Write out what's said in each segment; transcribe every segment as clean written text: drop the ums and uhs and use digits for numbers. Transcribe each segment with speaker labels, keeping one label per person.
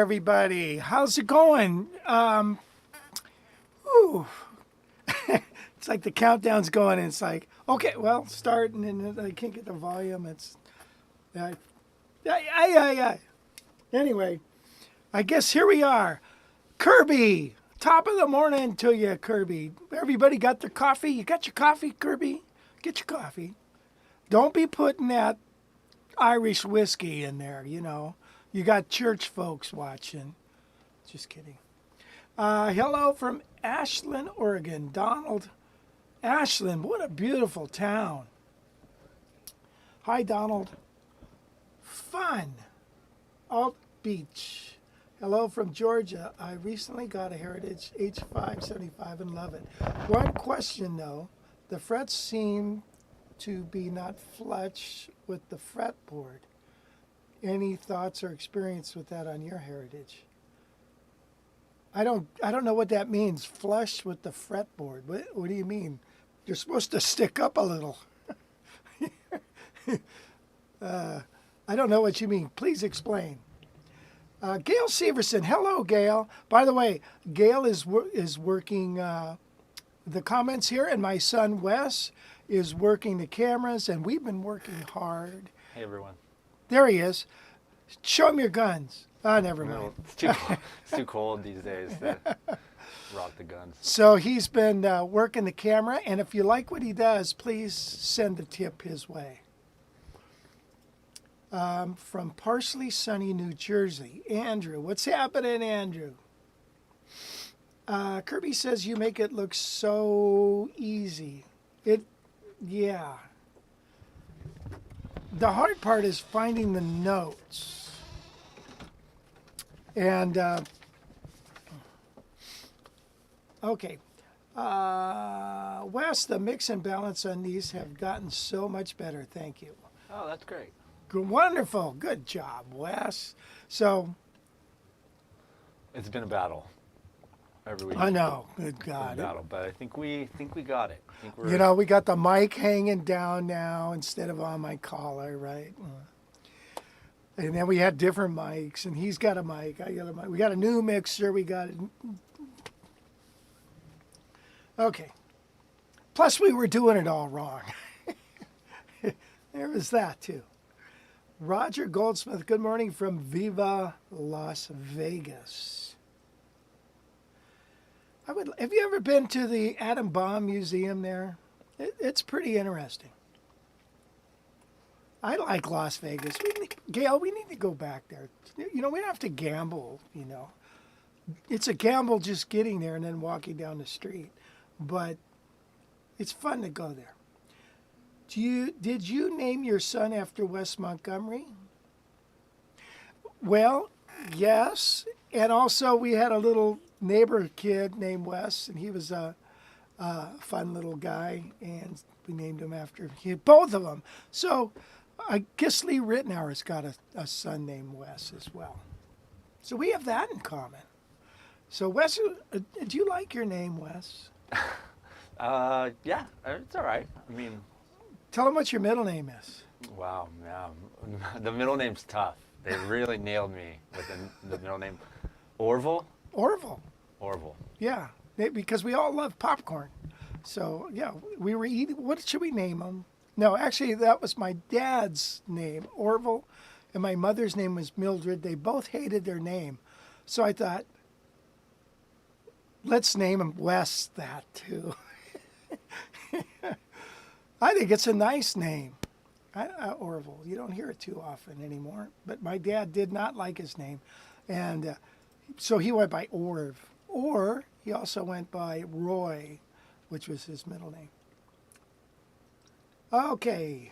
Speaker 1: everybody. How's it going? Ooh. It's like the countdown's going, and it's like, okay, well, start, and then I can't get the volume. It's, yeah. Anyway, I guess here we are. Kirby, top of the morning to you, Kirby. Everybody got their coffee? You got your coffee, Kirby? Get your coffee. Don't be putting that Irish whiskey in there, you know. You got church folks watching. Just kidding. Hello from Ashland, Oregon. Donald. Ashland, what a beautiful town. Hi, Donald. Fun. Alt Beach. Hello from Georgia. I recently got a Heritage H575 and love it. One question, though. The frets seem to be not flush with the fretboard. Any thoughts or experience with that on your Heritage? I don't know what that means. Flush with the fretboard. What do you mean? You're supposed to stick up a little. I don't know what you mean. Please explain. Gail Severson. Hello, Gail. By the way, Gail is working the comments here, and my son Wes is working the cameras, and we've been working hard.
Speaker 2: Hey, everyone.
Speaker 1: There he is. Show him your guns. Never mind.
Speaker 2: No, it's too cold these days to rock the guns.
Speaker 1: So he's been working the camera, and if you like what he does, please send a tip his way. From partially sunny New Jersey, Andrew. What's happening, Andrew? Kirby says you make it look so easy. Yeah. The hard part is finding the notes. And, okay. Wes, the mix and balance on these have gotten so much better. Thank you.
Speaker 2: Oh, that's great.
Speaker 1: Wonderful. Good job, Wes. So.
Speaker 2: It's been a battle every week.
Speaker 1: I know. Good God.
Speaker 2: It's been a battle, but I think we got it. I think
Speaker 1: you know, we got the mic hanging down now instead of on my collar, right? And then we had different mics, and he's got a mic, I got a mic. We got a new mixer, we got it. Okay. Plus, we were doing it all wrong. There was that, too. Roger Goldsmith, good morning from Viva Las Vegas. Have you ever been to the Atom Bomb Museum there? It's pretty interesting. I like Las Vegas. Gail, we need to go back there. You know, we don't have to gamble, you know. It's a gamble just getting there and then walking down the street. But it's fun to go there. Did you name your son after Wes Montgomery? Well, yes. And also we had a little neighbor kid named Wes, and he was a fun little guy, and we named him after both of them. So I guess Lee Rittenauer's got a son named Wes as well. So we have that in common. So Wes, do you like your name, Wes?
Speaker 2: Yeah, it's all right. I mean,
Speaker 1: tell them what your middle name is.
Speaker 2: Wow, yeah. The middle name's tough. They really nailed me with the middle name. Orville?
Speaker 1: Orville.
Speaker 2: Orville.
Speaker 1: Yeah, because we all love popcorn. So, yeah, we were eating. What should we name him? No, actually, that was my dad's name, Orville, and my mother's name was Mildred. They both hated their name. So I thought, let's name him Wes that, too. I think it's a nice name, Orville. You don't hear it too often anymore. But my dad did not like his name. And so he went by Orv. Or he also went by Roy, which was his middle name. Okay.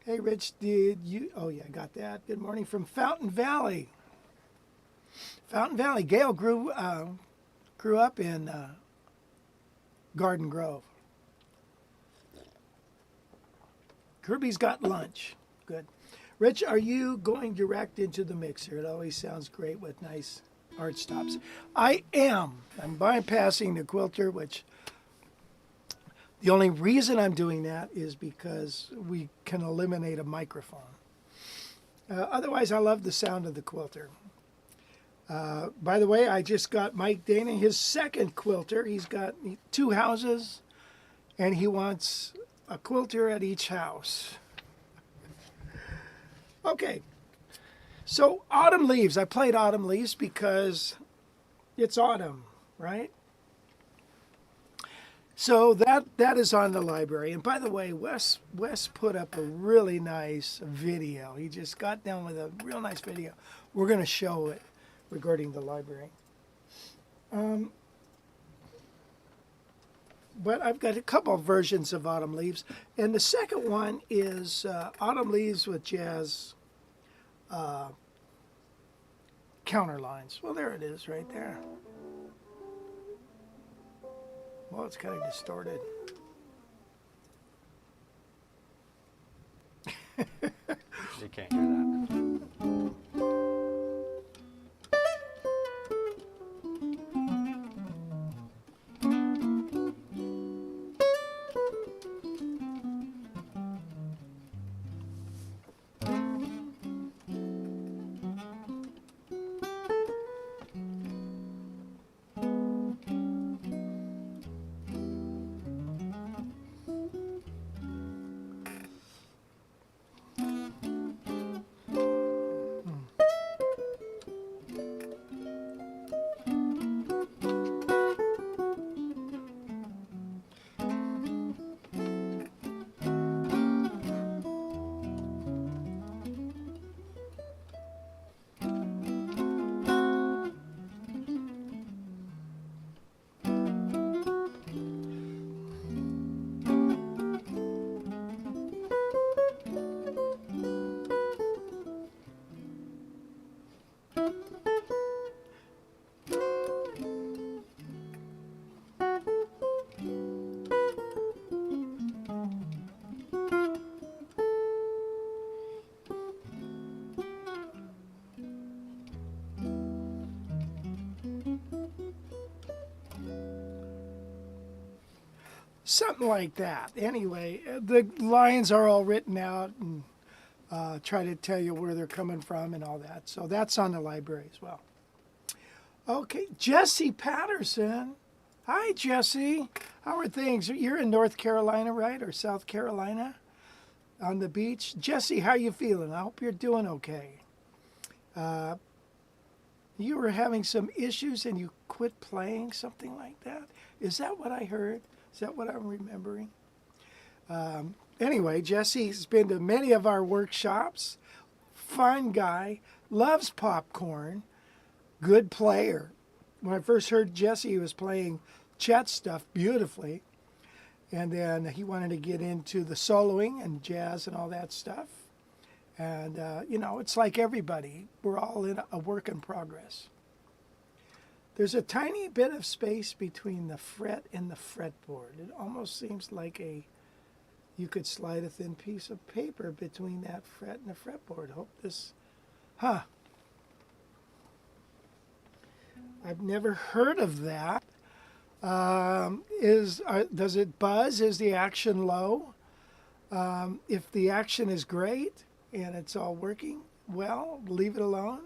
Speaker 1: Hey, Rich, did you... Oh, yeah, got that. Good morning from Fountain Valley. Fountain Valley. Gail grew up in Garden Grove. Kirby's got lunch. Good. Rich, are you going direct into the mixer? It always sounds great with nice arch stops. I am. I'm bypassing the quilter, which the only reason I'm doing that is because we can eliminate a microphone. Otherwise, I love the sound of the quilter. By the way, I just got Mike Dana his second quilter. He's got 2 houses, and he wants a quilter at each house. Okay, so autumn leaves. I played autumn leaves because it's autumn, right? So that is on the library. And by the way, Wes put up a really nice video. He just got done with a real nice video. We're going to show it regarding the library. But I've got a couple of versions of Autumn Leaves. And the second one is Autumn Leaves with jazz counterlines. Well, there it is right there. Well, it's kind of distorted.
Speaker 2: You can't hear that.
Speaker 1: Something like that. Anyway, the lines are all written out and try to tell you where they're coming from and all that. So that's on the library as well. Okay, Jesse Patterson. Hi, Jesse. How are things? You're in North Carolina, right? Or South Carolina on the beach. Jesse, how you feeling? I hope you're doing okay. You were having some issues and you quit playing, something like that. Is that what I heard? Is that what I'm remembering? Anyway, Jesse's been to many of our workshops. Fun guy, loves popcorn, good player. When I first heard Jesse, he was playing Chet stuff beautifully. And then he wanted to get into the soloing and jazz and all that stuff. And, you know, it's like everybody. We're all in a work in progress. There's a tiny bit of space between the fret and the fretboard. It almost seems like you could slide a thin piece of paper between that fret and the fretboard. Hope this, I've never heard of that. Does it buzz? Is the action low? If the action is great and it's all working well, leave it alone.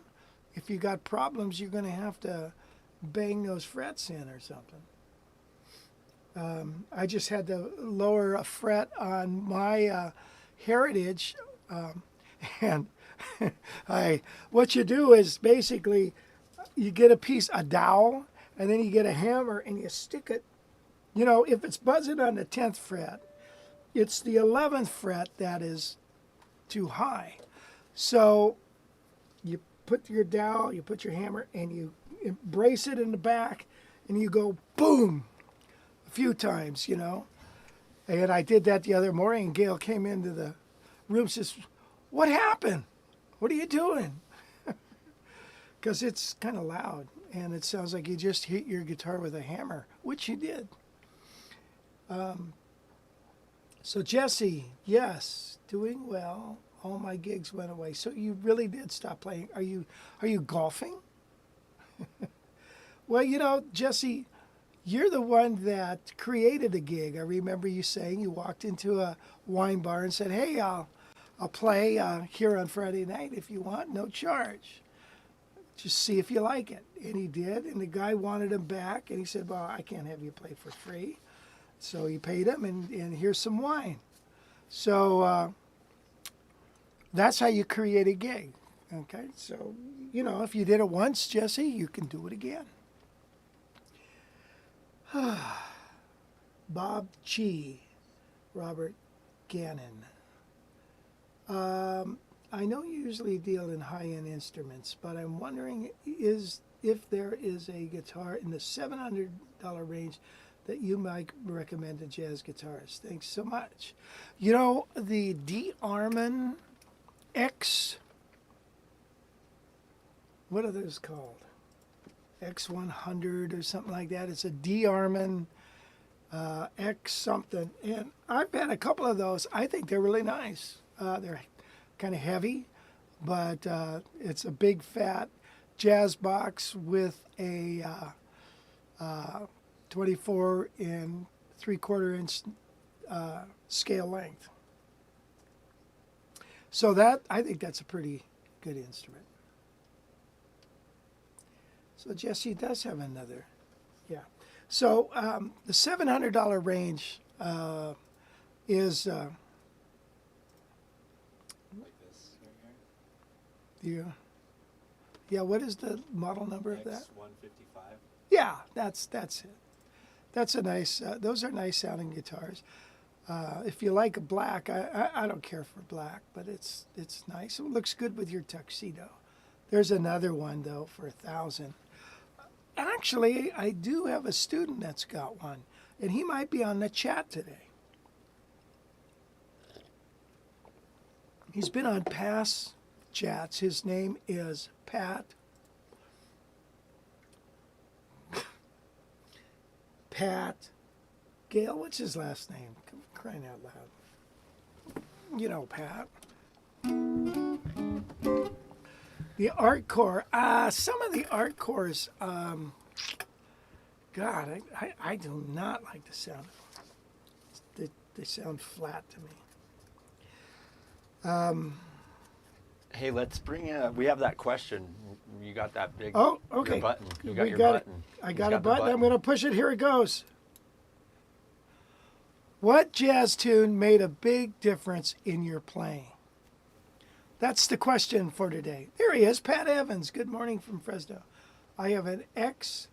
Speaker 1: If you got problems, you're going to have to bang those frets in or something. I just had to lower a fret on my Heritage, and what you do is basically you get a dowel, and then you get a hammer and you stick it. You know, if it's buzzing on the 10th fret, it's the 11th fret that is too high. So you put your dowel, you put your hammer, and you brace it in the back, and you go boom a few times, you know. And I did that the other morning, and Gail came into the room and says, "What happened? What are you doing?" Because it's kind of loud, and it sounds like you just hit your guitar with a hammer, which you did. So Jesse, yes, doing well. All my gigs went away. So you really did stop playing. Are you golfing? Well, you know, Jesse, you're the one that created a gig. I remember you saying you walked into a wine bar and said, "Hey, I'll play here on Friday night if you want, no charge." just see if you like it. And he did, and the guy wanted him back, and he said, well, I can't have you play for free. So he paid him, and here's some wine. So that's how you create a gig. Okay, so, you know, if you did it once, Jesse, you can do it again. Bob G. Robert Gannon. I know you usually deal in high-end instruments, but I'm wondering if there is a guitar in the $700 range that you might recommend to jazz guitarists. Thanks so much. You know, the D. Arman X, what are those called? X100 or something like that. It's a D. Arman X something. And I've had a couple of those. I think they're really nice. They're kind of heavy, but it's a big fat jazz box with a 24 and 3/4 inch scale length. So that, I think that's a pretty good instrument. So Jesse does have another, yeah. So the $700 range is
Speaker 3: Like this right
Speaker 1: yeah. What is the model number
Speaker 3: here.
Speaker 1: of that?
Speaker 3: X155.
Speaker 1: Yeah, that's it. That's a nice. Those are nice sounding guitars. If you like black, I don't care for black, but it's nice. It looks good with your tuxedo. There's another one though for $1,000. Actually, I do have a student that's got one, and he might be on the chat today. He's been on past chats. His name is Pat. Pat Gale, what's his last name? Crying out loud. You know, Pat. The art core. Some of the art cores, God, I do not like the sound of them. They sound flat to me.
Speaker 2: Hey, let's bring we have that question. You got that big
Speaker 1: Oh, okay.
Speaker 2: your button. You got
Speaker 1: We
Speaker 2: your
Speaker 1: got it.
Speaker 2: button.
Speaker 1: I
Speaker 2: He's
Speaker 1: got a
Speaker 2: the
Speaker 1: button. I'm going to push it. Here it goes. What jazz tune made a big difference in your playing? That's the question for today. There he is, Pat Evans. Good morning from Fresno. I have an X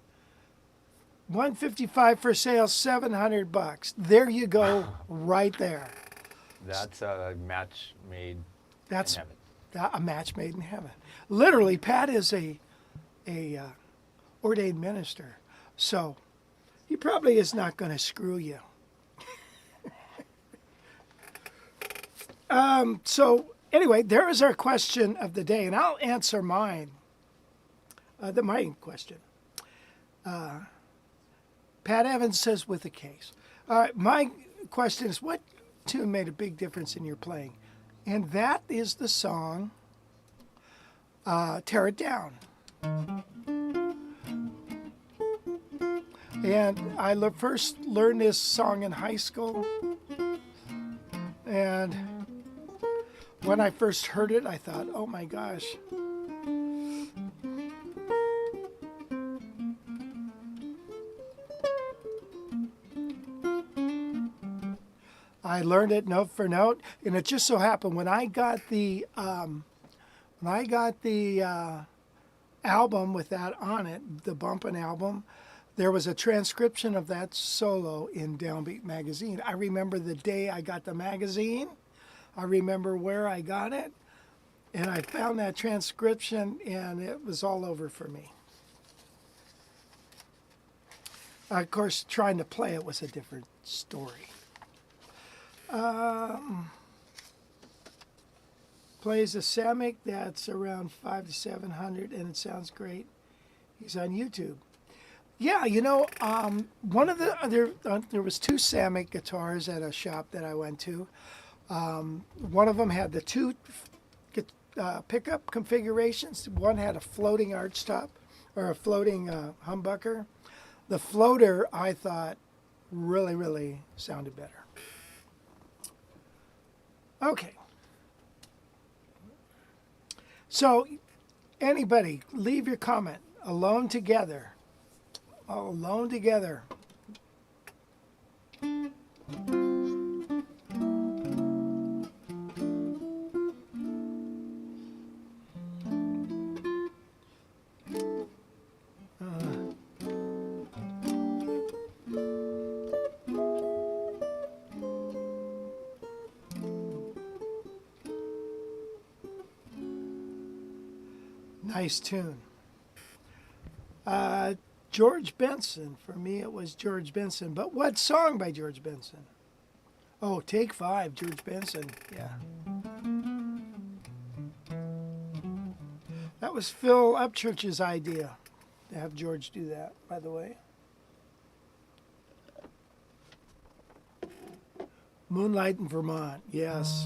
Speaker 1: 155 for sale, $700. There you go, right there.
Speaker 2: That's a match made
Speaker 1: That's
Speaker 2: in heaven.
Speaker 1: a match made in heaven. Literally, Pat is a ordained minister, so he probably is not going to screw you. So anyway, there is our question of the day, and I'll answer mine. My question. Pat Evans says with a case. All right, my question is, what tune made a big difference in your playing? And that is the song Tear It Down. And I first learned this song in high school. And when I first heard it, I thought, oh my gosh. I learned it note for note, and it just so happened when I got the album with that on it, the Bumpin' album, there was a transcription of that solo in Downbeat magazine. I remember the day I got the magazine. I remember where I got it, and I found that transcription, and it was all over for me. Of course, trying to play it was a different story. Plays a Samick that's around 500 to 700, and it sounds great. He's on YouTube. Yeah, you know, one of the there was two Samick guitars at a shop that I went to. One of them had the two pickup configurations. One had a floating archtop or a floating humbucker. The floater, I thought, really sounded better. Okay. So Anybody, leave your comment. Alone together. Alone together. Nice tune. George Benson. For me, it was George Benson. But what song by George Benson? Oh, Take 5, George Benson. Yeah. That was Phil Upchurch's idea to have George do that, by the way. Moonlight in Vermont. Yes.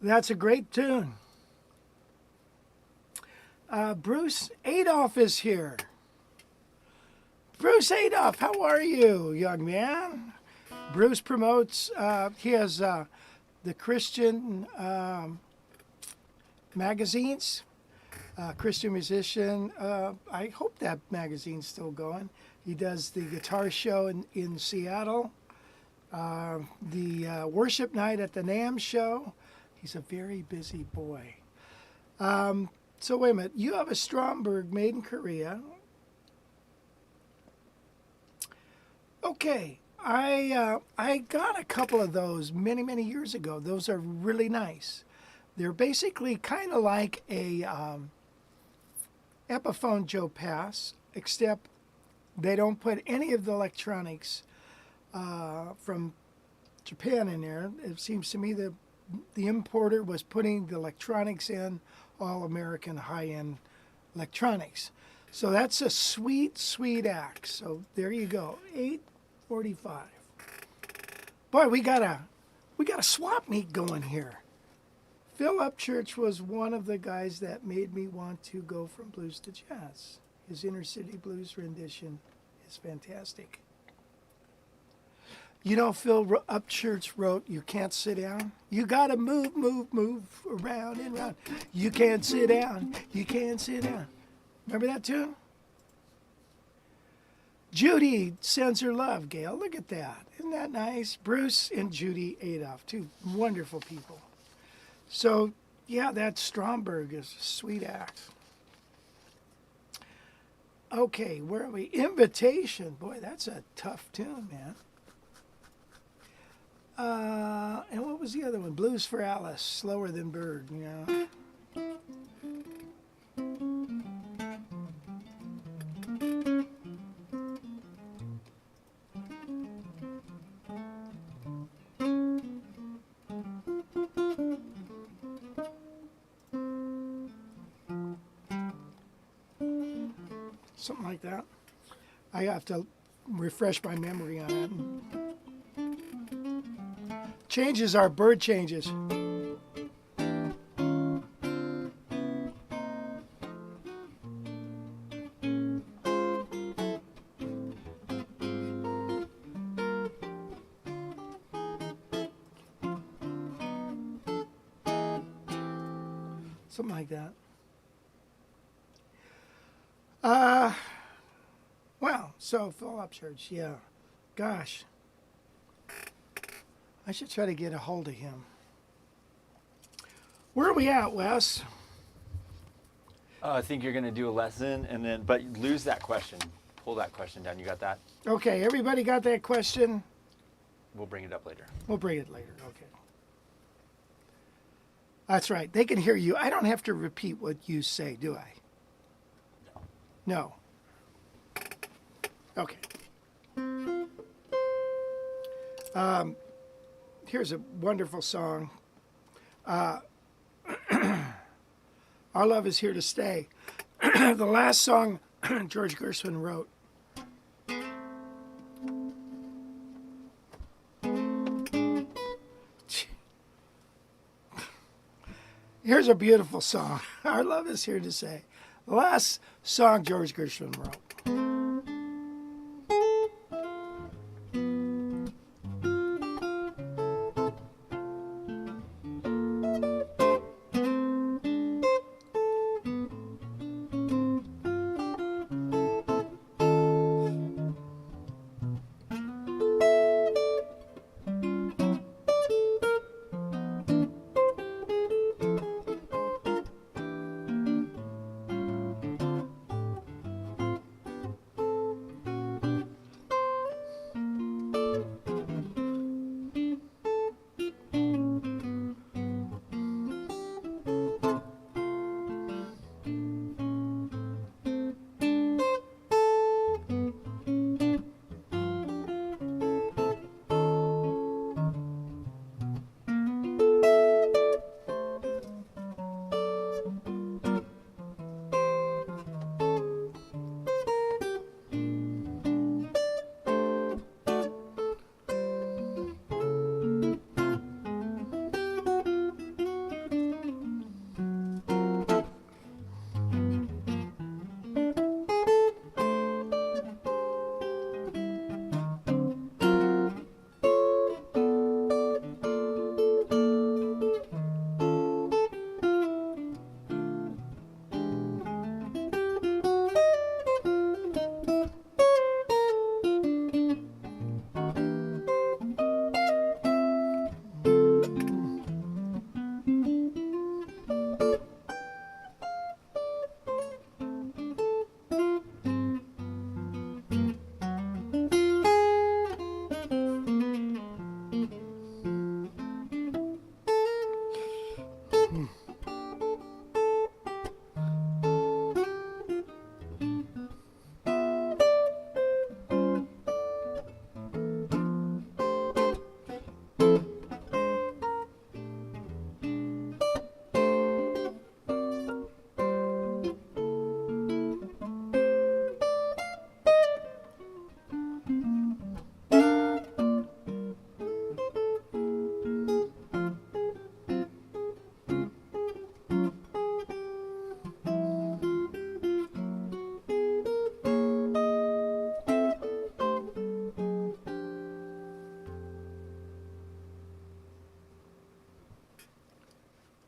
Speaker 1: That's a great tune. Bruce Adolph is here. Bruce Adolph, how are you, young man? Bruce promotes, he has the Christian magazines, Christian musician. I hope that magazine's still going. He does the guitar show in Seattle, the worship night at the NAMM show. He's a very busy boy. So wait a minute. You have a Stromberg made in Korea. Okay. I got a couple of those many years ago. Those are really nice. They're basically kind of like a Epiphone Joe Pass, except they don't put any of the electronics from Japan in there. It seems to me that the importer was putting the electronics in, all American high-end electronics. So that's a sweet act. So there you go, 8:45. Boy, we got a swap meet going here. Phil Upchurch was one of the guys that made me want to go from blues to jazz. His Inner City Blues rendition is fantastic. You know, Phil Upchurch wrote, "You can't sit down. You gotta move around and round. You can't sit down. You can't sit down." Remember that tune? Judy sends her love, Gail. Look at that. Isn't that nice? Bruce and Judy Adolph, two wonderful people. So, yeah, that Stromberg is a sweet act. Okay, where are we? Invitation. Boy, that's a tough tune, man. And what was the other one? Blues for Alice, Slower Than Bird, you know. Something like that. I have to refresh my memory on it. Changes are bird changes. Something like that. So, Philip Church, yeah. Gosh. I should try to get a hold of him. Where are we at, Wes?
Speaker 2: I think you're going to do a lesson, and then, but lose that question. Pull that question down. You got that?
Speaker 1: Okay, everybody got that question?
Speaker 2: We'll bring it up later.
Speaker 1: We'll bring it later. Okay. That's right. They can hear you. I don't have to repeat what you say, do I? No. Okay. Here's a wonderful song. Our Love Is Here to Stay. The last song George Gershwin wrote. Here's a beautiful song. Our Love Is Here to Stay. The last song George Gershwin wrote.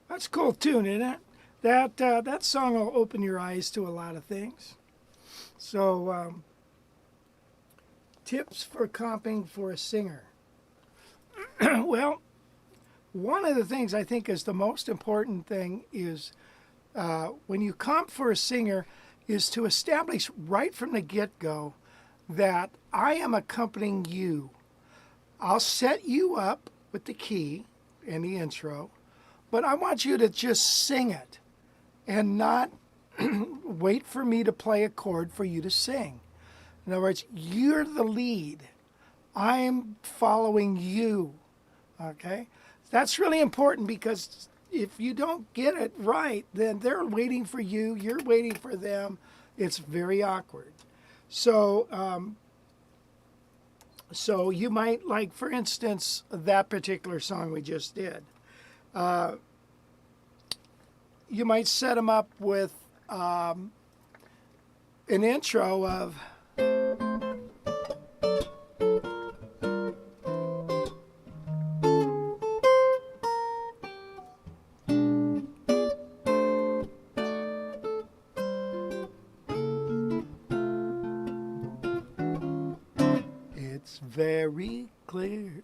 Speaker 1: That's a cool tune, isn't it? That song will open your eyes to a lot of things. So, tips for comping for a singer. Well, one of the things I think is the most important thing is when you comp for a singer is to establish right from the get-go that I am accompanying you. I'll set you up with the key and the intro, but I want you to just sing it and not wait for me to play a chord for you to sing. In other words, you're the lead. I'm following you, okay? That's really important because if you don't get it right, then they're waiting for you, you're waiting for them. It's very awkward. So, so you might, like, for instance, that particular song we just did. You might set them up with an intro of... very clear.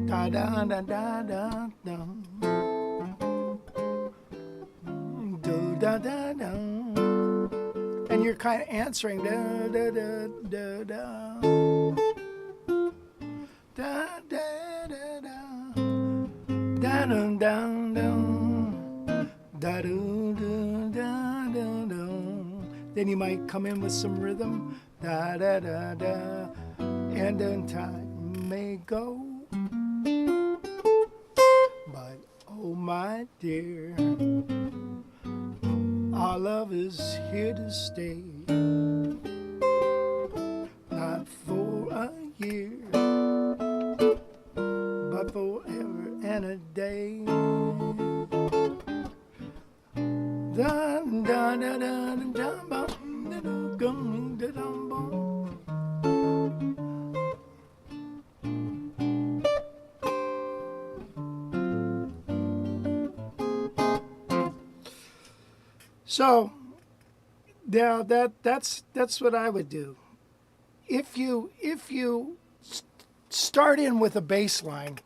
Speaker 1: Da da da da da da. Do da da da. And you're kind of answering da da da da da. Da da da da. Da da da da. Da do do da da do. Then you might come in with some rhythm. Da da da da. And then time may go. But oh my dear, our love is here to stay. Not for a year, but forever and a day. Da da da da da da da da. So now that's what I would do. If you start in with a bass line,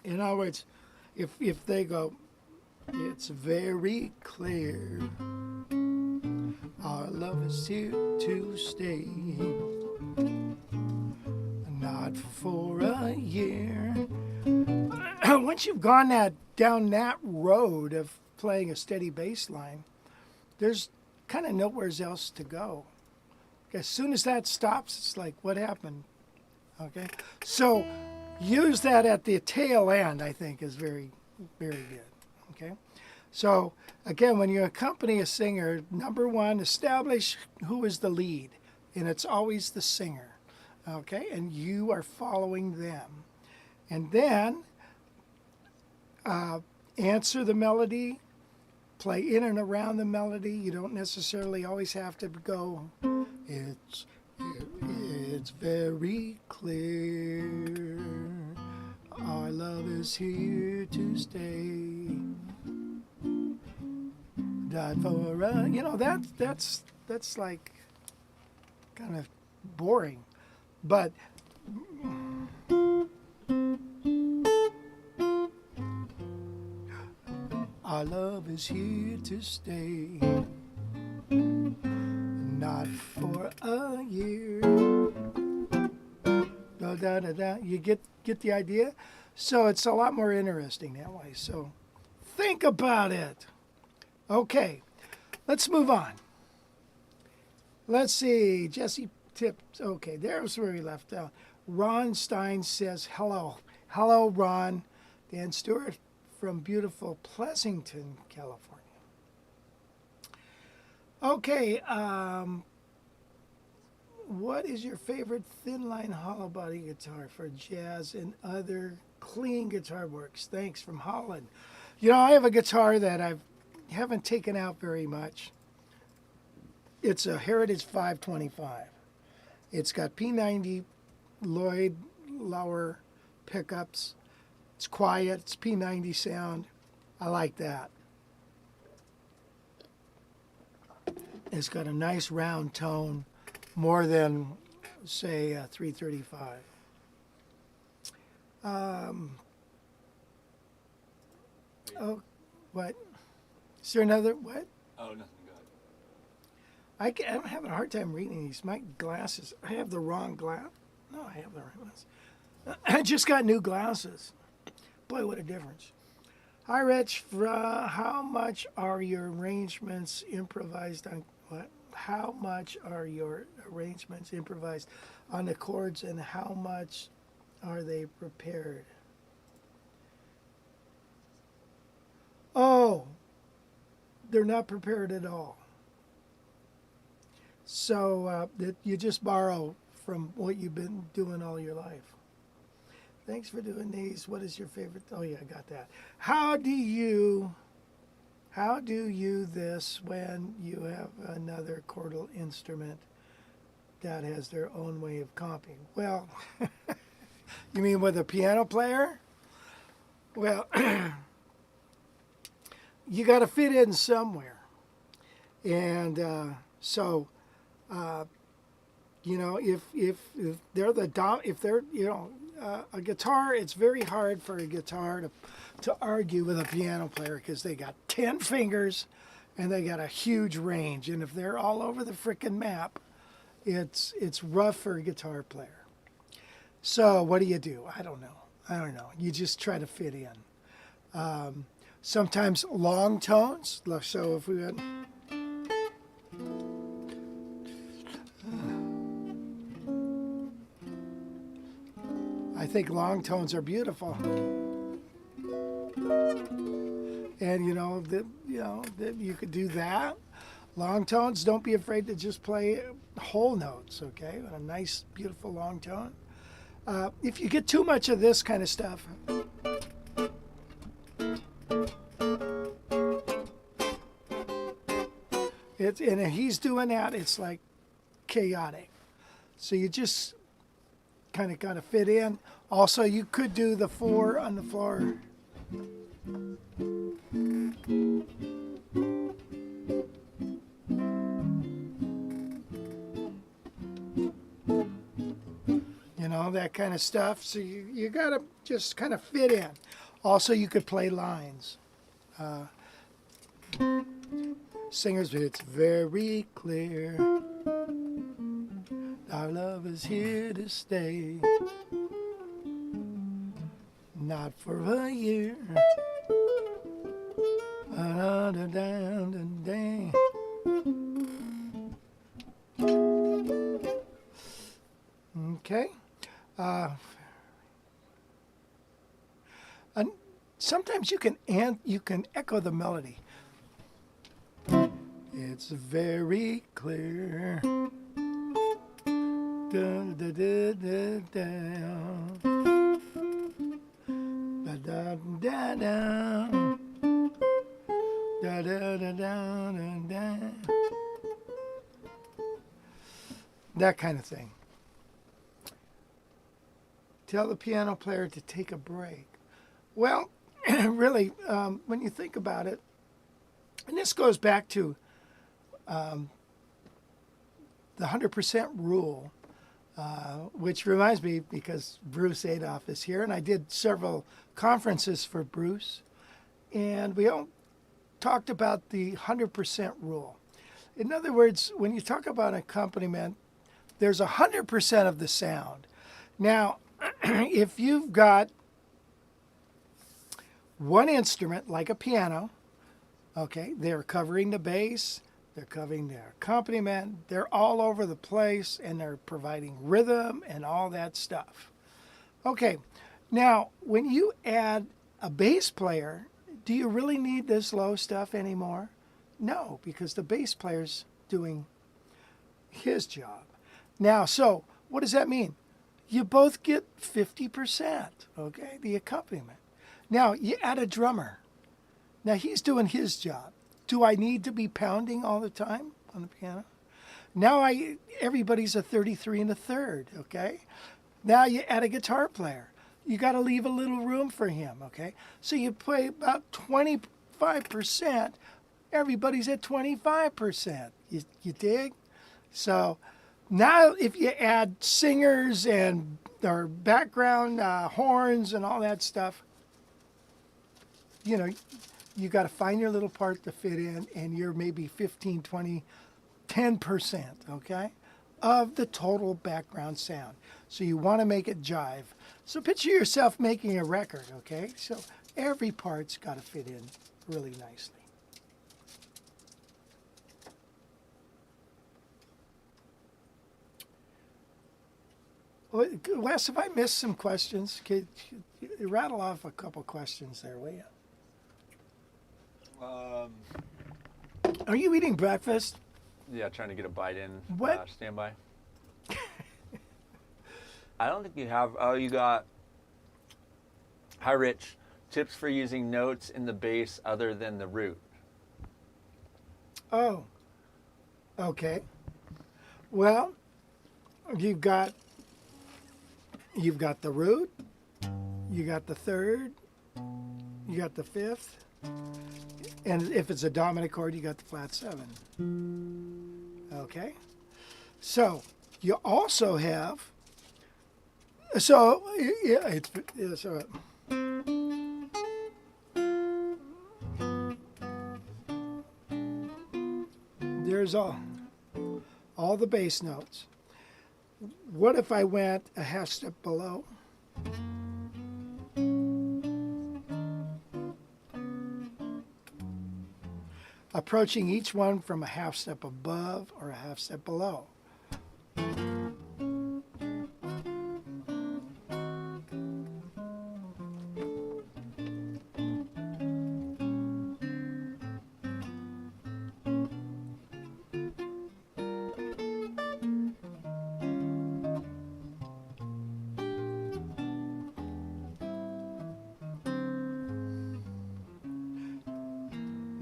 Speaker 1: in other words, if they go, it's very clear, our love is here to stay, not for a year. Once you've gone down that road of playing a steady bass line, there's kind of nowhere else to go. As soon as that stops, it's like, what happened? Okay, so use that at the tail end, I think, is very, very good. Okay, so again, when you accompany a singer, number one, establish who is the lead, and it's always the singer. Okay, and you are following them, and then answer the melody. Play in and around the melody. You don't necessarily always have to go, it's very clear, our love is here to stay. Died for a, that's like kind of boring, but our love is here to stay, not for a year. Da, da, da, da. You get the idea? So it's a lot more interesting that way. So think about it. Okay, let's move on. Let's see. Jesse tipped. Okay, there's where he left out. Ron Stein says hello. Hello, Ron. Dan Stewart from beautiful Pleasanton, California. Okay, what is your favorite thin line hollow body guitar for jazz and other clean guitar works? Thanks, from Holland. I have a guitar that I haven't taken out very much. It's a Heritage 525. It's got P90 Lloyd Lower pickups. It's quiet, it's P90 sound. I like that. It's got a nice round tone, more than, say, a 335. Oh, what? Is there another, what?
Speaker 3: Oh, nothing. Go ahead.
Speaker 1: I'm having a hard time reading these. My glasses, I have the wrong glass. No, I have the right ones. I just got new glasses. Boy, what a difference. Hi, Rich. How much are your arrangements improvised on what? How much are your arrangements improvised on the chords, and how much are they prepared? Oh, they're not prepared at all. So you just borrow from what you've been doing all your life. Thanks for doing these. What is your favorite? Oh yeah, I got that. How do you this when you have another chordal instrument that has their own way of comping? Well, you mean with a piano player? Well, you got to fit in somewhere. And so You know, if they're if they're, a guitar, it's very hard for a guitar to argue with a piano player because they got 10 fingers and they got a huge range. And if they're all over the frickin' map, it's rough for a guitar player. So what do? I don't know. You just try to fit in. Sometimes long tones. So if we had, I think long tones are beautiful. And that you could do that. Long tones, don't be afraid to just play whole notes, okay? A nice, beautiful long tone. If you get too much of this kind of stuff, and if he's doing that, it's like chaotic. So you just kind of got to fit in. Also, you could do the 4 on the floor. That kind of stuff. So you got to just kind of fit in. Also, you could play lines. Singers, it's very clear. Our love is here to stay. Not for a year. Okay. And sometimes you can echo the melody. It's very clear. Da, da, da, da, da. Da, da, da, da. Da, da, da, da, da, da. That kind of thing. Tell the piano player to take a break. Well, really, when you think about it, and this goes back to the 100% rule, which reminds me, because Bruce Adolph is here, and I did several conferences for Bruce, and we all talked about the 100% rule. In other words, when you talk about accompaniment, there's 100% of the sound. Now, if you've got one instrument, like a piano, okay, they're covering the bass, they're covering their accompaniment, they're all over the place, and they're providing rhythm and all that stuff. Okay, now, when you add a bass player, do you really need this low stuff anymore? No, because the bass player's doing his job. Now, so, what does that mean? You both get 50%, okay, the accompaniment. Now, you add a drummer. Now, he's doing his job. Do I need to be pounding all the time on the piano? Now, everybody's a 33 and a third, okay? Now, you add a guitar player. You got to leave a little room for him, okay? So you play about 25%. Everybody's at 25%. You dig? So now, if you add singers and or background horns and all that stuff, you got to find your little part to fit in, and you're maybe 15, 20, 10%, okay, of the total background sound. So you want to make it jive. So picture yourself making a record, okay? So every part's got to fit in really nicely. Wes, if I missed some questions, could you rattle off a couple questions there, will you? Are you eating breakfast?
Speaker 2: Yeah, trying to get a bite in.
Speaker 1: What?
Speaker 2: Stand by. I don't think you have. Oh, you got. Hi, Rich. Tips for using notes in the bass other than the root.
Speaker 1: Oh. Okay. Well, you've got the root, you got the third, you got the fifth, and if it's a dominant chord, you got the flat 7. Okay? So, You also have, so yeah, it's there's all the bass notes. What if I went a half step below? Approaching each one from a half step above or a half step below.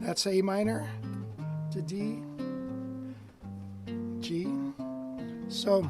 Speaker 1: That's A minor to D, G. So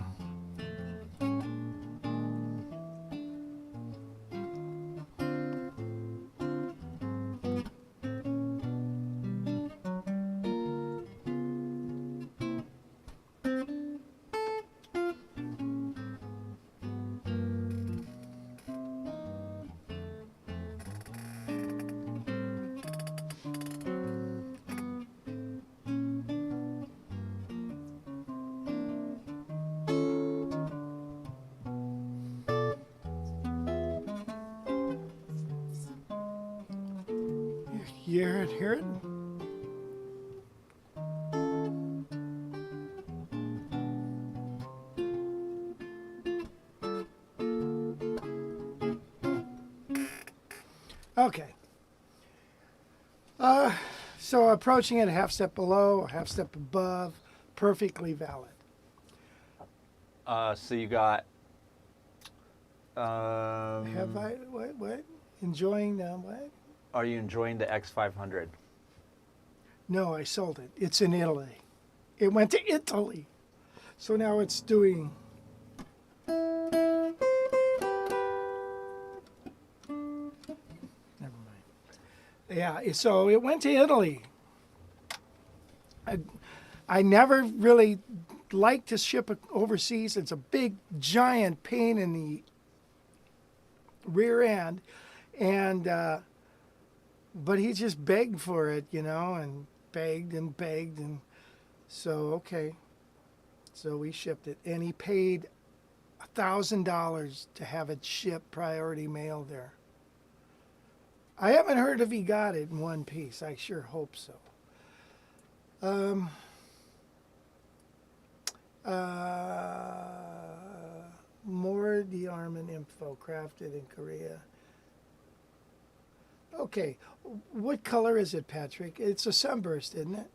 Speaker 1: you hear it? Okay. So approaching it a half step below, a half step above, perfectly valid.
Speaker 2: So you got.
Speaker 1: Have I what? Enjoying what?
Speaker 2: Are you enjoying the X500?
Speaker 1: No, I sold it. It's in Italy. It went to Italy. So now it's doing. Never mind. Yeah, so it went to Italy. I never really liked to ship it overseas. It's a big, giant pain in the rear end. And, but he just begged for it, you know, and begged. And so, okay. So we shipped it. And he paid $1,000 to have it shipped priority mail there. I haven't heard if he got it in one piece. I sure hope so. More de-armament info crafted in Korea. Okay, what color is it, Patrick? It's a sunburst, isn't it?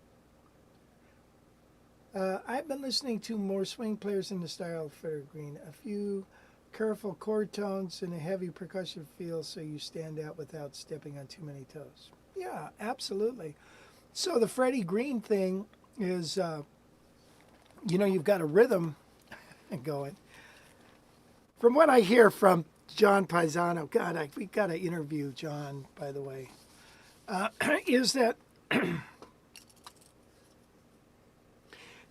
Speaker 1: I've been listening to more swing players in the style of Fair Green. A few careful chord tones and a heavy percussion feel so you stand out without stepping on too many toes. Yeah, absolutely. So the Freddie Green thing is, you know, you've got a rhythm going. From what I hear from John Paisano, God, we got to interview John, by the way, is that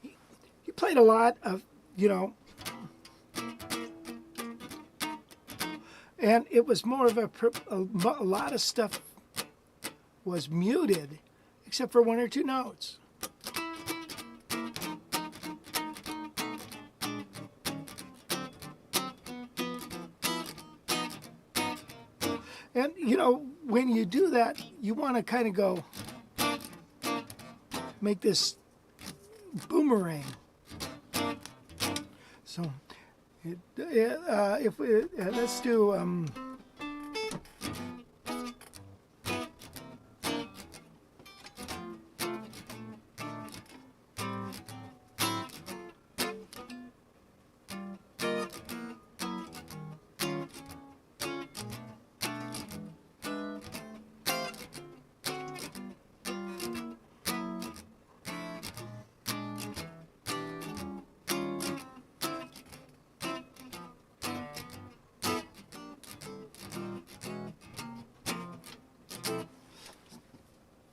Speaker 1: he played a lot of, you know, and it was more of a lot of stuff was muted, except for one or two notes. And, you know, when you do that, you want to kind of go, make this boomerang. So, if we, let's do,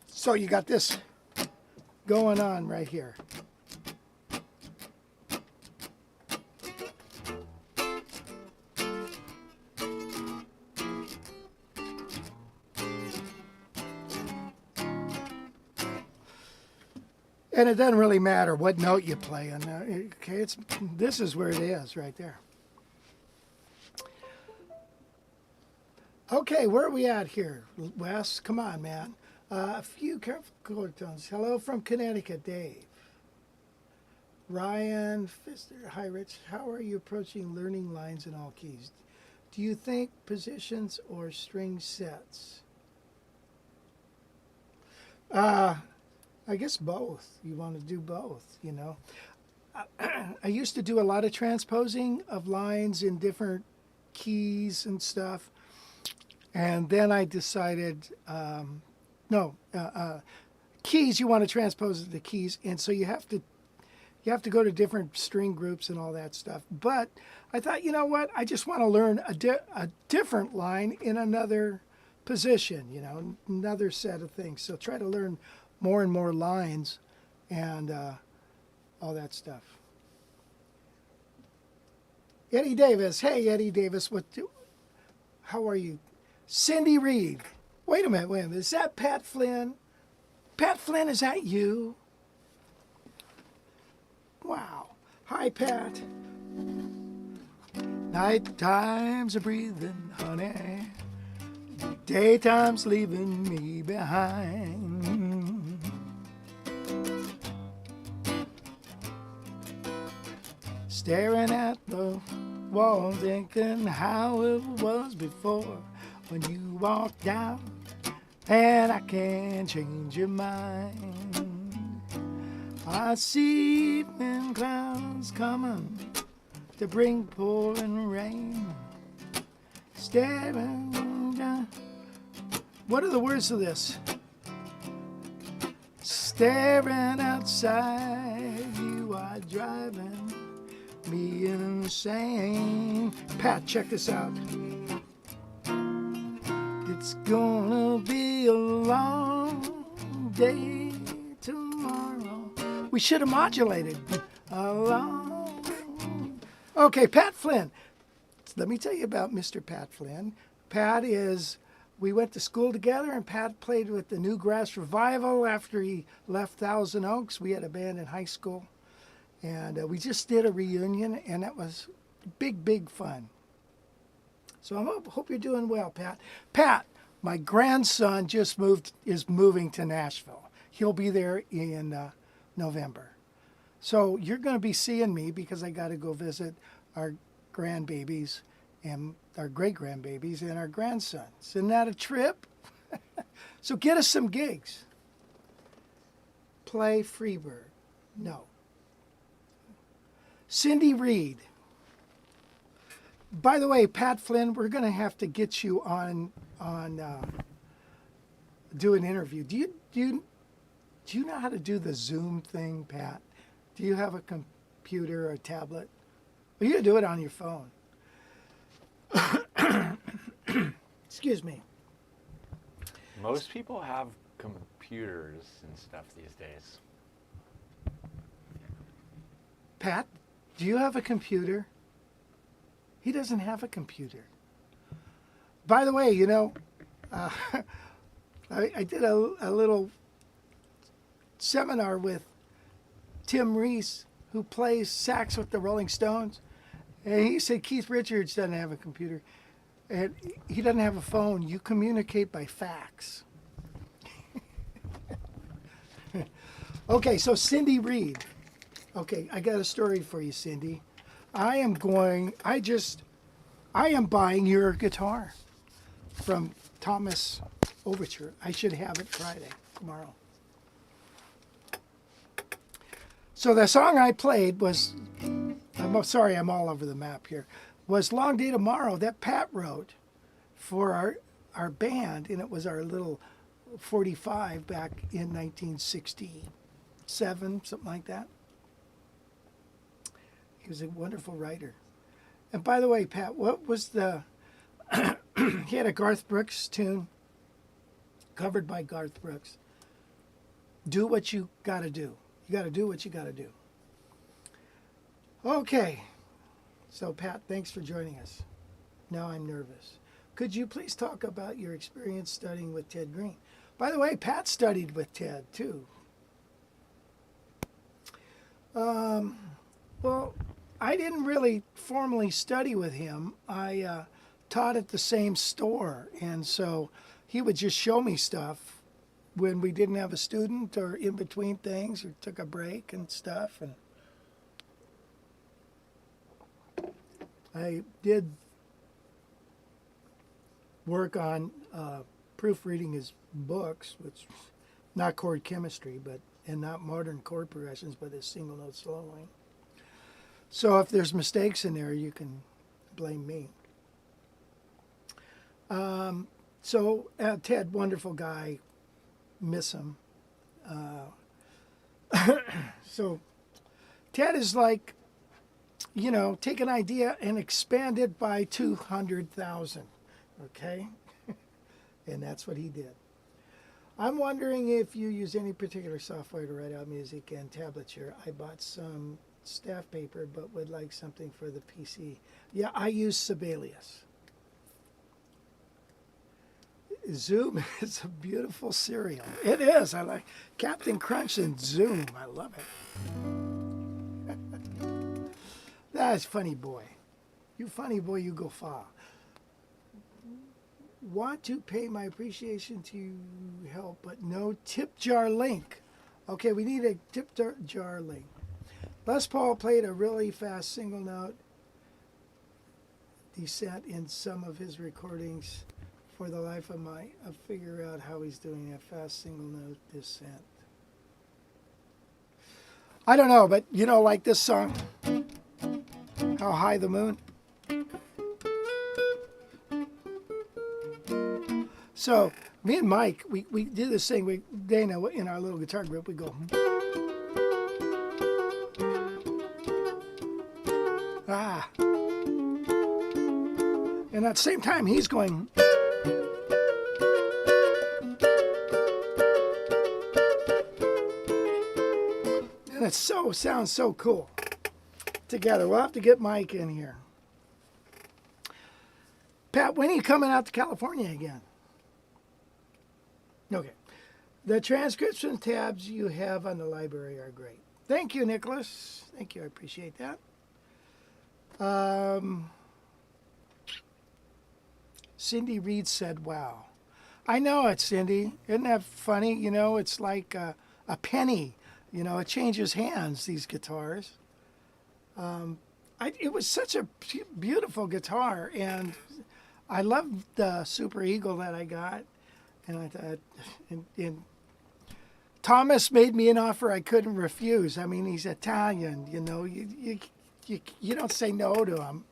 Speaker 1: so you got this going on right here. And it doesn't really matter what note you play. And okay, this is where it is right there. Okay, where are we at here, Wes? Come on, man. A few careful chord tones. Hello from Connecticut, Dave. Ryan Pfister. Hi, Rich. How are you approaching learning lines in all keys? Do you think positions or string sets? I guess both. You want to do both, you know. I used to do a lot of transposing of lines in different keys and stuff. And then I decided, keys, you want to transpose the keys. And so you have to go to different string groups and all that stuff. But I thought, you know what? I just want to learn a different line in another position, you know, another set of things. So try to learn more and more lines and all that stuff. Eddie Davis. Hey, Eddie Davis. How are you? Cindy Reed. Wait a minute. Is that Pat Flynn? Pat Flynn, is that you? Wow. Hi, Pat. Night time's a breathing, honey. Daytime's leaving me behind. Staring at the wall, thinking how it was before when you walked out, and I can't change your mind. I see evening clouds coming to bring pouring rain. Staring down. What are the words of this? Staring outside, you are driving me insane. Pat, check this out. It's gonna be a long day tomorrow. We should have modulated a long. Okay, Pat Flynn. Let me tell you about Mr. Pat Flynn. Pat we went to school together, and Pat played with the Newgrass Revival after he left Thousand Oaks. We had a band in high school, and we just did a reunion, and that was big fun. So I hope you're doing well, Pat. Pat, my grandson is moving to Nashville. He'll be there in November. So you're going to be seeing me because I got to go visit our grandbabies and our great-grandbabies and our grandsons. Isn't that a trip? So get us some gigs. Play Freebird. No. Cindy Reed. By the way, Pat Flynn, we're going to have to get you on do an interview. Do you know how to do the Zoom thing, Pat? Do you have a computer or a tablet? Well, you can do it on your phone. Excuse me.
Speaker 2: Most people have computers and stuff these days.
Speaker 1: Pat, do you have a computer? He doesn't have a computer. By the way, you know, I did a little seminar with Tim Reese, who plays sax with the Rolling Stones. And he said Keith Richards doesn't have a computer. And he doesn't have a phone. You communicate by fax. Okay, so Cindy Reed. Okay, I got a story for you, Cindy. I am buying your guitar from Thomas Overture. I should have it Friday, tomorrow. So the song I played was, sorry, I'm all over the map here, was Long Day Tomorrow that Pat wrote for our band, and it was our little 45 back in 1967, something like that. He was a wonderful writer. And by the way, Pat, what was he had a Garth Brooks tune, covered by Garth Brooks. Do what you got to do. You got to do what you got to do. Okay. So, Pat, thanks for joining us. Now I'm nervous. Could you please talk about your experience studying with Ted Green? By the way, Pat studied with Ted, too. Well, I didn't really formally study with him. I taught at the same store, and so he would just show me stuff when we didn't have a student or in between things or took a break and stuff. And I did work on proofreading his books, which not chord chemistry, but and not modern chord progressions, but his single note soloing. So if there's mistakes in there, you can blame me. Ted, wonderful guy, miss him. So Ted is like, take an idea and expand it by 200,000, okay? And that's what he did. I'm wondering if you use any particular software to write out music and tablature. I bought some staff paper, but would like something for the PC. Yeah, I use Sibelius. Zoom is a beautiful cereal. It is. I like Captain Crunch and Zoom. I love it. That's funny boy. You funny boy, you go far. Want to pay my appreciation to help, but no tip jar link. Okay, we need a tip jar link. Les Paul played a really fast single note descent in some of his recordings. For the life of my, I'll figure out how he's doing that fast single note descent. I don't know, but like this song, How High the Moon. So me and Mike, we did this thing. Dana, in our little guitar group, we go. Ah. And at the same time, he's going. And it sounds so cool together. We'll have to get Mike in here. Pat, when are you coming out to California again? Okay. The transcription tabs you have on the library are great. Thank you, Nicholas. Thank you. I appreciate that. Cindy Reed said, wow. I know it, Cindy. Isn't that funny? It's like a penny. It changes hands, these guitars. It was such a beautiful guitar, and I loved the Super Eagle that I got. And I thought, and Thomas made me an offer I couldn't refuse. I mean, he's Italian, you don't say no to him.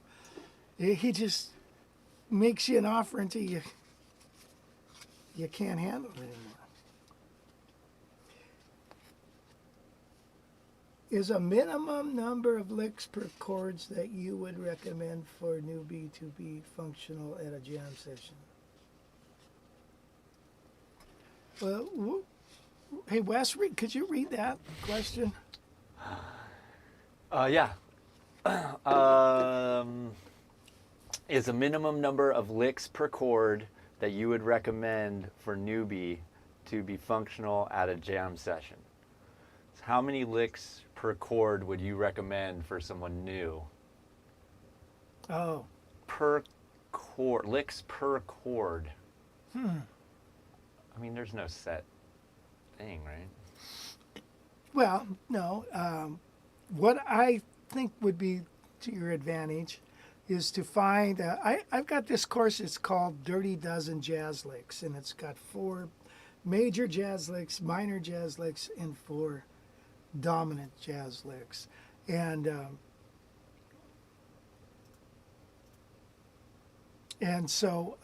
Speaker 1: He just makes you an offer until you can't handle it anymore. Is a minimum number of licks per chords that you would recommend for a newbie to be functional at a jam session? Well, hey, Wes, could you read that question?
Speaker 2: Yeah. Is a minimum number of licks per chord that you would recommend for newbie to be functional at a jam session? So how many licks per chord would you recommend for someone new?
Speaker 1: Oh.
Speaker 2: Per chord, licks per chord. I mean, there's no set thing, right?
Speaker 1: Well, no. What I think would be to your advantage is to find, I've got this course, it's called Dirty Dozen Jazz Licks, and it's got 4 major jazz licks, minor jazz licks, and 4 dominant jazz licks. And so,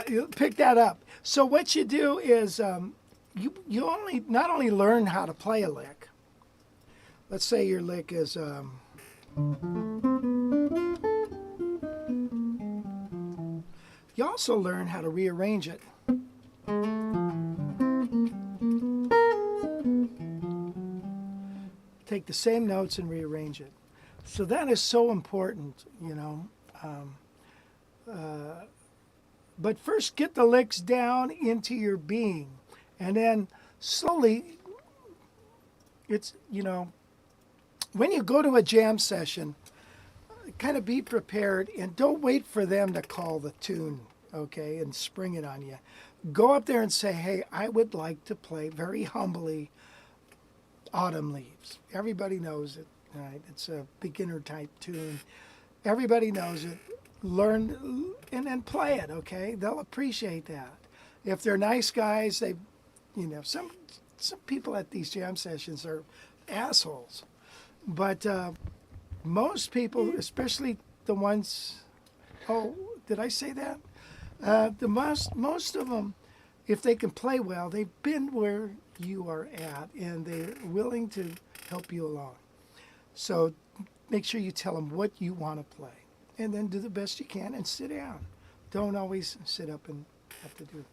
Speaker 1: you pick that up. So what you do is you not only learn how to play a lick. Let's say your lick is you also learn how to rearrange it. Take the same notes and rearrange it. So that is so important, but first get the licks down into your being, and then slowly, it's, when you go to a jam session, kind of be prepared and don't wait for them to call the tune, okay, and spring it on you. Go up there and say, hey, I would like to play very humbly Autumn Leaves. Everybody knows it, right? It's a beginner type tune. Everybody knows it. Learn and then play it, okay? They'll appreciate that. If they're nice guys, some people at these jam sessions are assholes. But most people, especially the ones, oh, did I say that? Most of them, if they can play well, they've been where you are at and they're willing to help you along. So make sure you tell them what you want to play and then do the best you can and sit down. Don't always sit up and have to do it.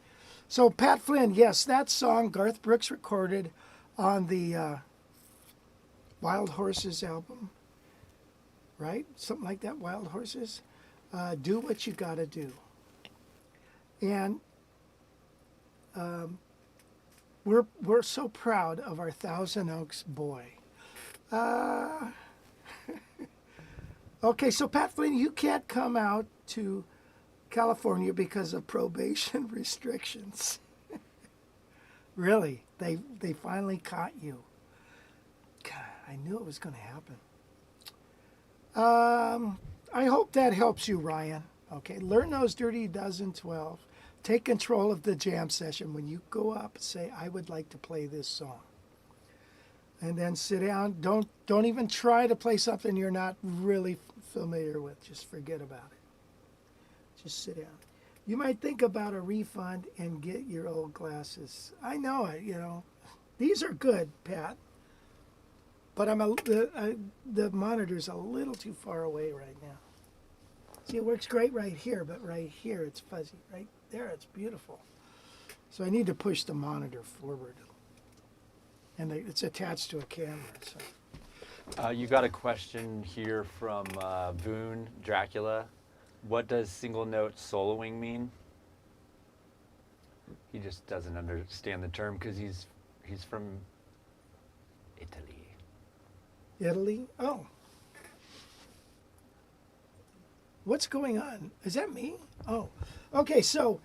Speaker 1: So Pat Flynn, yes, that song Garth Brooks recorded on the Wild Horses album, right? Something like that, Wild Horses. Do what you gotta do. And we're so proud of our Thousand Oaks boy. Okay, so Pat Flynn, you can't come out to California because of probation restrictions. Really, they finally caught you. God, I knew it was going to happen. I hope that helps you, Ryan. Okay, learn those dirty dozen 12. Take control of the jam session. When you go up, say, I would like to play this song. And then sit down. Don't even try to play something you're not really familiar with. Just forget about it. Just sit down. You might think about a refund and get your old glasses. I know it, These are good, Pat. But the monitor's a little too far away right now. See, it works great right here, but right here it's fuzzy. Right there, it's beautiful. So I need to push the monitor forward. And it's attached to a camera. So.
Speaker 2: You got a question here from Voon Dracula. What does single note soloing mean? He just doesn't understand the term because he's from Italy.
Speaker 1: Italy? Oh. What's going on? Is that me? Oh. Okay, so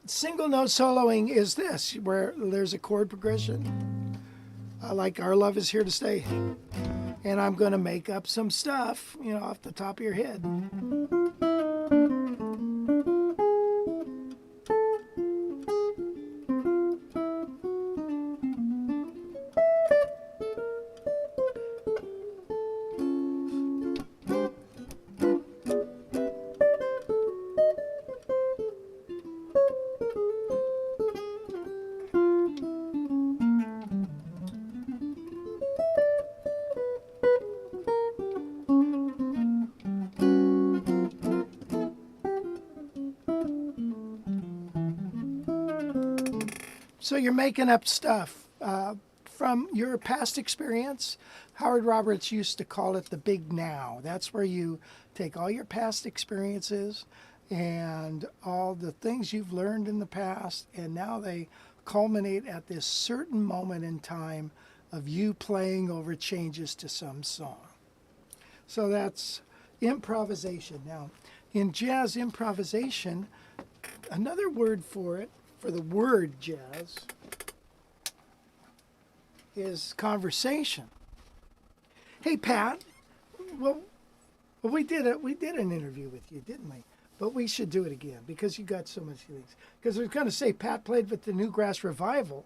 Speaker 1: single note soloing is this, where there's a chord progression. Like Our Love Is Here to Stay. And I'm going to make up some stuff, off the top of your head. So you're making up stuff from your past experience. Howard Roberts used to call it the big now. That's where you take all your past experiences and all the things you've learned in the past, and now they culminate at this certain moment in time of you playing over changes to some song. So that's improvisation. Now, in jazz improvisation, another word for it, for the word jazz, is conversation. Hey, Pat, well we did an interview with you, didn't we? But we should do it again because you got so many things. Because I was going to say Pat played with the Newgrass Revival,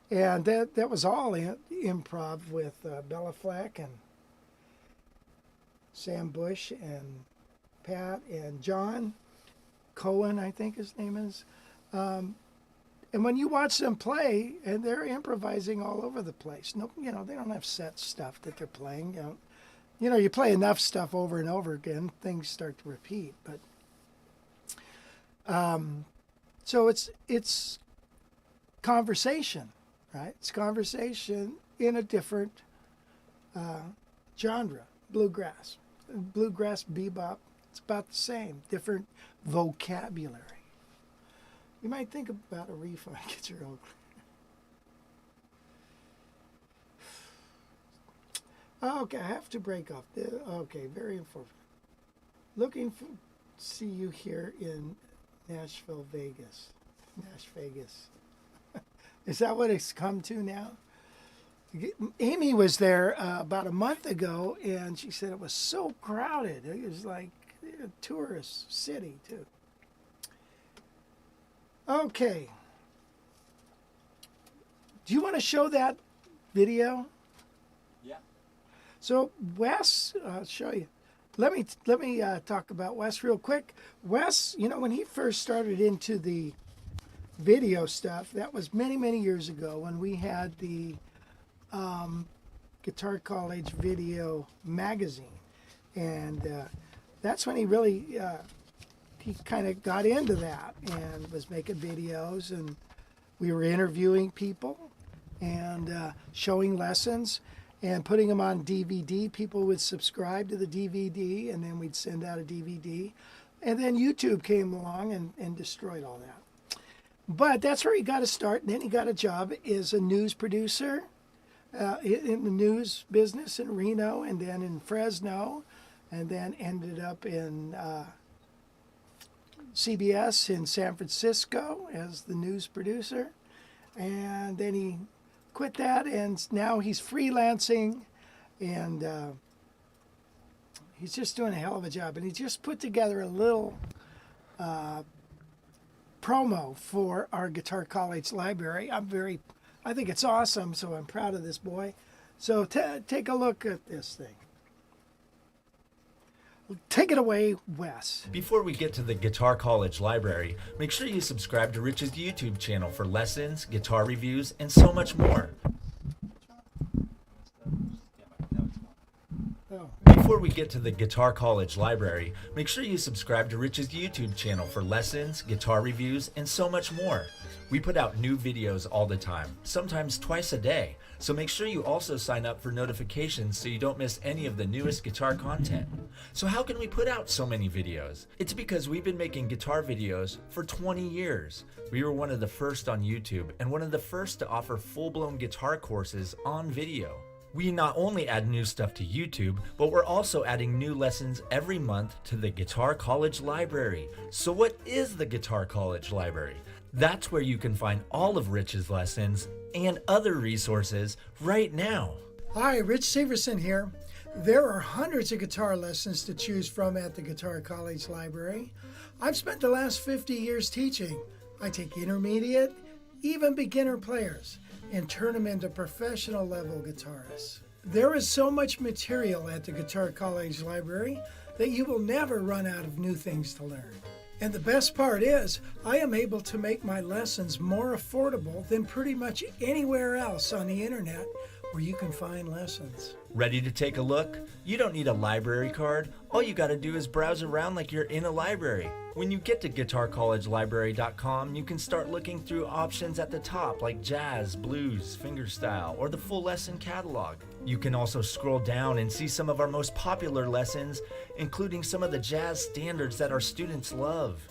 Speaker 1: and that was all improv with Bella Flack and Sam Bush and Pat and John Cohen, I think his name is. And when you watch them play, and they're improvising all over the place. No, they don't have set stuff that they're playing. You play enough stuff over and over again, things start to repeat. But so it's conversation, right? It's conversation in a different genre, bluegrass, bebop. It's about the same, different vocabulary. You might think about a refund, get your own. Oh, okay, I have to break off. Okay, very important. Looking for see you here in Nashville, Vegas. Nash Vegas. Is that what it's come to now? Amy was there about a month ago, and she said it was so crowded. It was like a tourist city, too. Okay. Do you want to show that video?
Speaker 3: Yeah.
Speaker 1: So Wes, I'll show you. Let me talk about Wes real quick. Wes, you know, when he first started into the video stuff, that was many, many years ago when we had the Guitar College Video magazine, and that's when he really he kind of got into that and was making videos, and we were interviewing people and showing lessons and putting them on DVD. People would subscribe to the DVD, and then we'd send out a DVD, and then YouTube came along and destroyed all that. But that's where he got to start. And then he got a job as a news producer in the news business in Reno, and then in Fresno, and then ended up in CBS in San Francisco as the news producer. And then he quit that, and now he's freelancing, and he's just doing a hell of a job. And he just put together a little promo for our Guitar College library. I think it's awesome, so I'm proud of this boy. So take a look at this thing. Take it away, Wes.
Speaker 4: Before we get to the Guitar College library, make sure you subscribe to Rich's YouTube channel for lessons, guitar reviews, and so much more.
Speaker 1: Oh.
Speaker 4: Before we get to the Guitar College library, make sure you subscribe to Rich's YouTube channel for lessons, guitar reviews, and so much more. We put out new videos all the time, sometimes twice a day, so make sure you also sign up for notifications so you don't miss any of the newest guitar content. So how can we put out so many videos? It's because we've been making guitar videos for 20 years. We were one of the first on YouTube and one of the first to offer full-blown guitar courses on video. We not only add new stuff to YouTube, but we're also adding new lessons every month to the Guitar College Library. So what is the Guitar College Library? That's where you can find all of Rich's lessons and other resources right now.
Speaker 1: Hi, Rich Severson here. There are hundreds of guitar lessons to choose from at the Guitar College Library. I've spent the last 50 years teaching. I take intermediate, even beginner players, and turn them into professional level guitarists. There is so much material at the Guitar College Library that you will never run out of new things to learn. And the best part is, I am able to make my lessons more affordable than pretty much anywhere else on the internet where you can find lessons.
Speaker 4: Ready to take a look? You don't need a library card. All you gotta do is browse around like you're in a library. When you get to guitarcollegelibrary.com, you can start looking through options at the top like jazz, blues, fingerstyle, or the full lesson catalog. You can also scroll down and see some of our most popular lessons, including some of the jazz standards that our students love.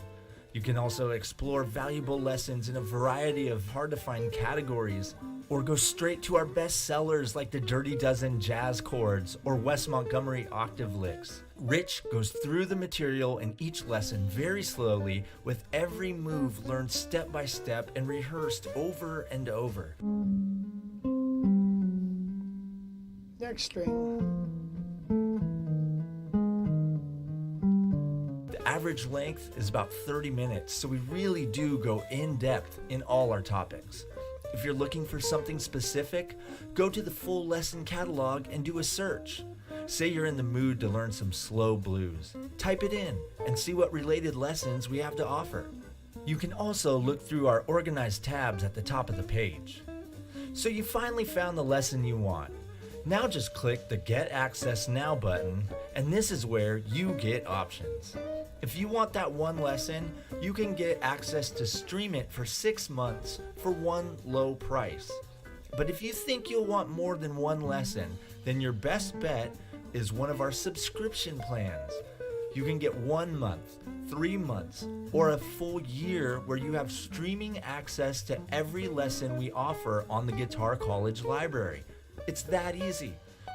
Speaker 4: You can also explore valuable lessons in a variety of hard-to-find categories, or go straight to our best sellers like the Dirty Dozen Jazz Chords or Wes Montgomery Octave Licks. Rich goes through the material in each lesson very slowly, with every move learned step by step and rehearsed over and over.
Speaker 1: Next string.
Speaker 4: The average length is about 30 minutes, so we really do go in depth in all our topics. If you're looking for something specific, go to the full lesson catalog and do a search. Say you're in the mood to learn some slow blues. Type it in and see what related lessons we have to offer. You can also look through our organized tabs at the top of the page. So you finally found the lesson you want. Now just click the Get Access Now button, and this is where you get options. If you want that one lesson, you can get access to stream it for 6 months for one low price. But if you think you'll want more than one lesson, then your best bet is one of our subscription plans. You can get 1 month, 3 months, or a full year where you have streaming access to every lesson we offer on the Guitar College Library. It's that easy.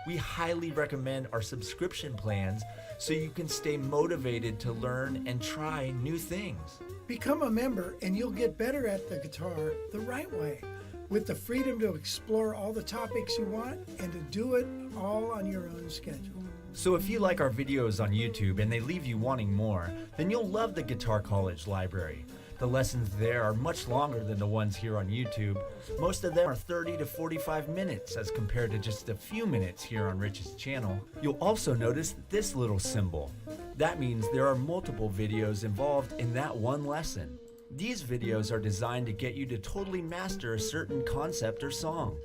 Speaker 4: We highly recommend our subscription plans so you can stay motivated to learn and try new things.
Speaker 1: Become a member and you'll get better at the guitar the right way, with the freedom to explore all the topics you want and to do it all on your own schedule.
Speaker 4: So if you like our videos on YouTube and they leave you wanting more, then you'll love the Guitar College Library. The lessons there are much longer than the ones here on YouTube. Most of them are 30 to 45 minutes as compared to just a few minutes here on Rich's channel. You'll also notice this little symbol. That means there are multiple videos involved in that one lesson. These videos are designed to get you to totally master a certain concept or song.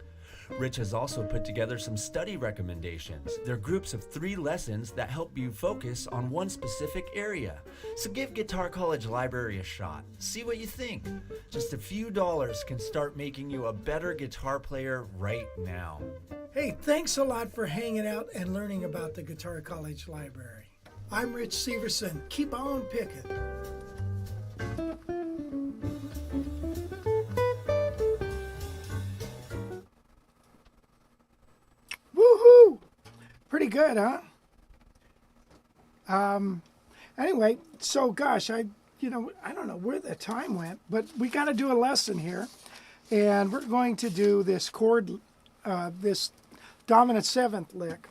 Speaker 4: Rich has also put together some study recommendations. They're groups of 3 lessons that help you focus on one specific area. So give Guitar College Library a shot. See what you think. Just a few dollars can start making you a better guitar player right now.
Speaker 1: Hey, thanks a lot for hanging out and learning about the Guitar College Library. I'm Rich Severson. Keep on picking. Woohoo! Pretty good, huh? Anyway, so gosh, I don't know where the time went, but we got to do a lesson here, and we're going to do this chord, this dominant 7th lick.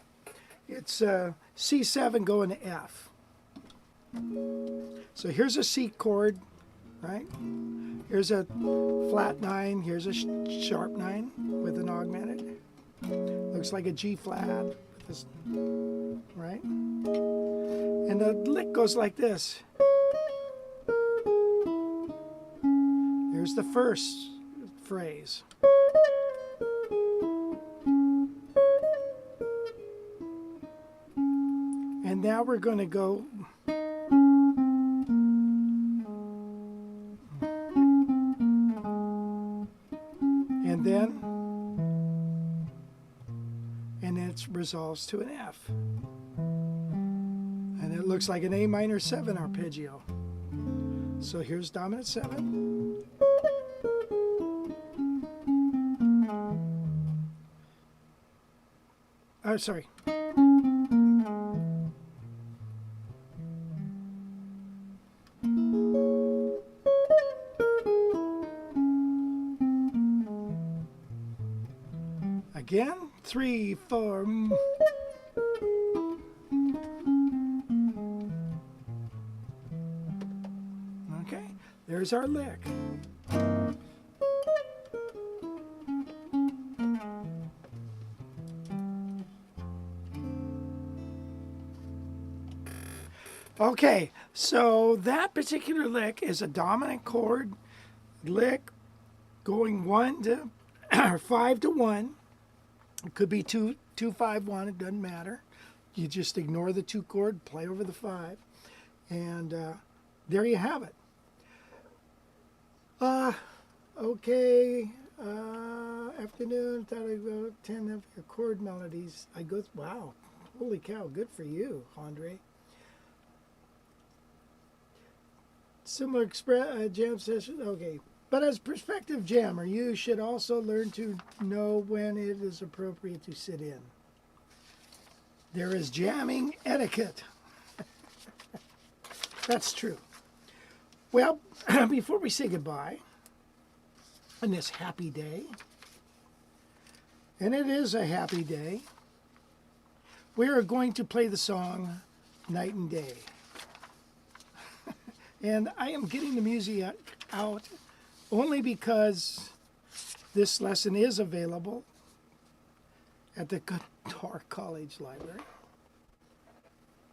Speaker 1: It's C7 going to F. So here's a C chord, right? Here's a flat 9. Here's a sharp 9 with an augmented. Looks like a G flat, right? And the lick goes like this. Here's the first phrase. And now we're going to go and then it resolves to an F. And it looks like an A minor 7 arpeggio. So here's dominant 7. Oh, sorry. Again, 3, 4. Okay, there's our lick. Okay, so that particular lick is a dominant chord lick going 1 to or 5 to 1. It could be 2, 2, 5, 1. It doesn't matter. You just ignore the 2 chord, play over the 5, and there you have it. Okay. Afternoon. Thought I'd go 10 of your chord melodies. I go. Wow. Holy cow. Good for you, Andre. Similar jam session. Okay. But as prospective jammer, you should also learn to know when it is appropriate to sit in. There is jamming etiquette. That's true. Well, before we say goodbye on this happy day, and it is a happy day, we are going to play the song Night and Day. And I am getting the music out only because this lesson is available at the Guitar College Library.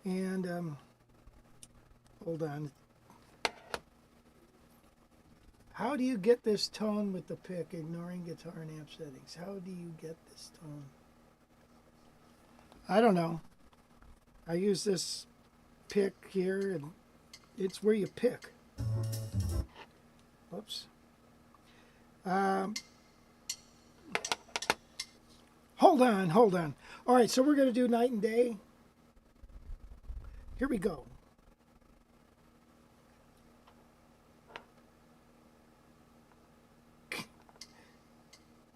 Speaker 1: And hold on. How do you get this tone with the pick, ignoring guitar and amp settings? How do you get this tone? I don't know. I use this pick here, and it's where you pick. Whoops. Hold on. All right, so we're going to do Night and Day. Here we go.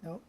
Speaker 1: Nope.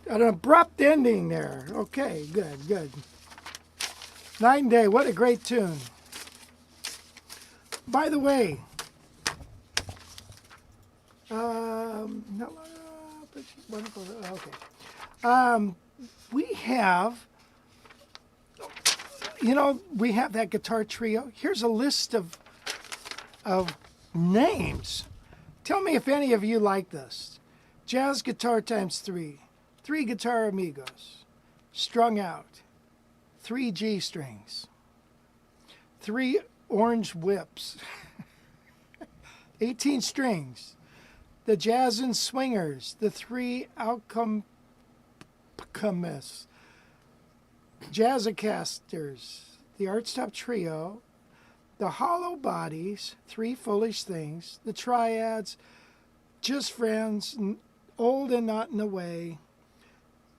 Speaker 1: An abrupt ending there. Okay, good, good. Night and Day, what a great tune. By the way, no, wonderful. Okay. We have, we have that guitar trio. Here's a list of names. Tell me if any of you like this. Jazz guitar times 3. 3 guitar amigos. Strung out. 3 G strings. 3 orange whips. 18 strings. The Jazz and Swingers. The 3 Outcomists. Jazzicasters. The Artstop Trio. The Hollow Bodies. 3 Foolish Things. The Triads. Just Friends. Old and Not in the Way.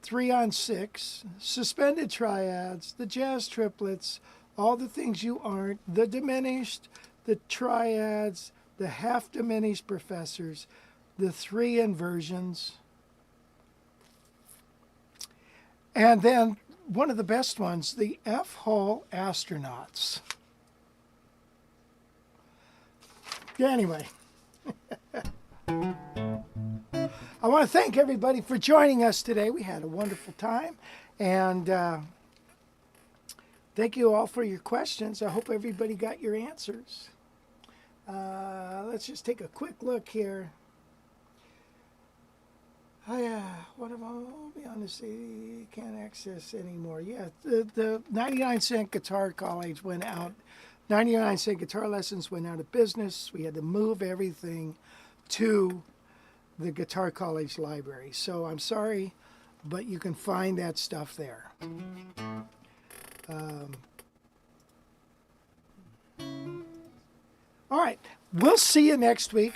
Speaker 1: 3 on 6, Suspended Triads, the Jazz Triplets, All the Things You Aren't, the Diminished, the Triads, the Half Diminished Professors, the 3 Inversions, and then one of the best ones, the F-Hole Astronauts. Anyway. I want to thank everybody for joining us today. We had a wonderful time, and thank you all for your questions. I hope everybody got your answers. Let's just take a quick look here. What about, I'll be honest, can't access anymore. Yeah, the 99-cent Guitar College went out. 99-cent guitar lessons went out of business. We had to move everything to the Guitar College library. So I'm sorry, but you can find that stuff there. All right, we'll see you next week.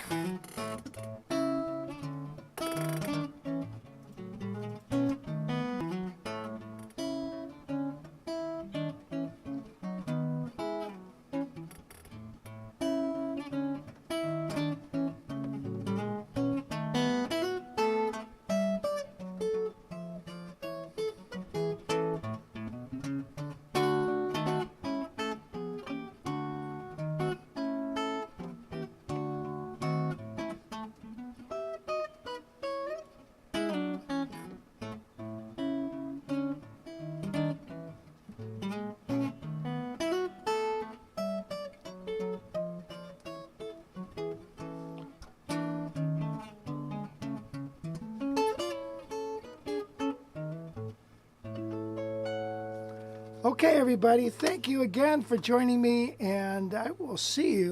Speaker 1: Okay, everybody, thank you again for joining me, and I will see you